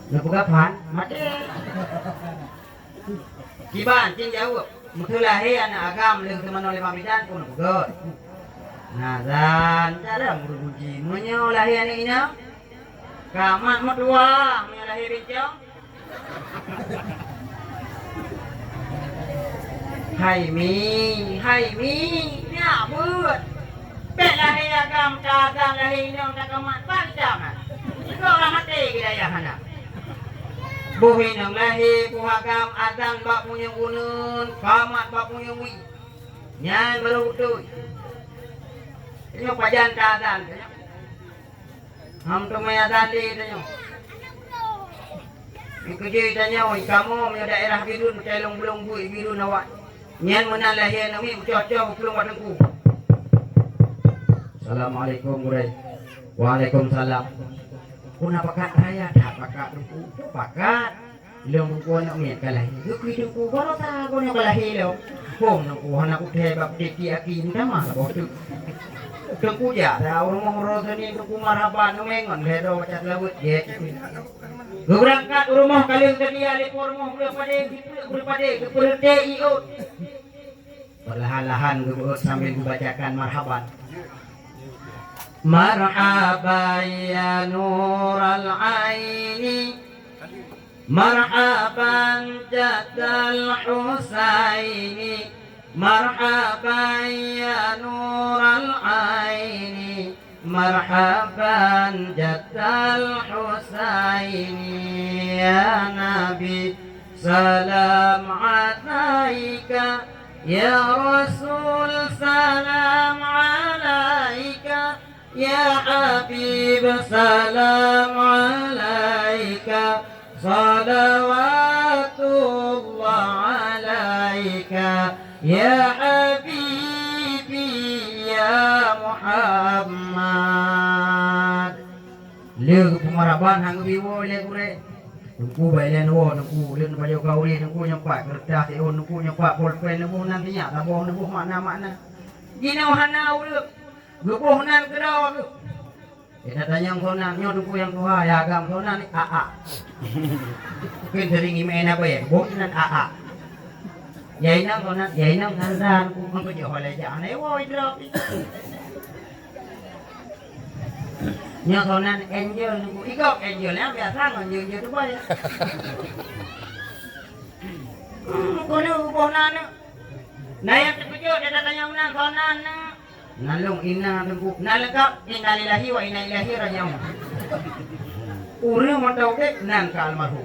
Napugapan, mati. Kiban, cing jawab. Mutulahi anak agam leng teman oleh pamitan pun napugot. Nazan, cara muruji. Menyolahi anak ina. Kamat matua, menyolahi bincang. Hai mi, nyabut. Belahi agam dagang lahi nyong dagamat panjangan. Itu orang mati gidaya hana. Buhi nang lahi buhagam azan bak punya unun, kamat bak punya wi. Nyan baru tu. Ini pajan azan. Ham tu maya tadi tanya. Ikut tanya, kamu punya daerah biru, telung belum bui biru nawak. Nyan mana lahi nami cocok belum wadengku. Assalamualaikum guys. Waalaikumsalam. Kuna pakat raya dah pakat duku pakat long duku nak miat kalah duku baru tak guna kalah hilang hom duku anak udah bab deki aki ni sama bos duku ya tahu rumah roda ni duku marhaban mengon ledo cat lawut ye berangkat rumah kalian terlihat di rumah boleh pada iut perlahan-lahan gue sambil membacakan marhaban. Marhaba ya nural aini marhaban jadal husaini marhaban ya nural aini marhaban jadal husaini ya nabi salam alaika ya rasul salam alaika Ya Habib salam alaika salawatullah alaika Ya Habibi ya Muhammad. Lihat pemaraban hang biwo lihat kure. Nungku bailan wo nungku lihat baju kau ni nungku nyampak kertas itu nungku nyampak pulpen nungku nantinya tabung nungku makna. Gini wahana udah. Gubuh nan kedau tu. Kita tanya kau nak nyo duku yang tua ya agam kau nak AA. Mungkin sering email apa ya? Bos nan AA. Yai nang kau nak yai nang nandan ku kau kerja oleh jangan ewo idrop. Nyo kau nan angel duku ikut angel yang biasa angel tu boleh. Kau ni gubuh nan. Naya terkejut dia tanya mana kau nan. Nalong ina tengku nalekap innalillahi wa inna ilaihi raji'un. Urang matau ke nan ka almarhum.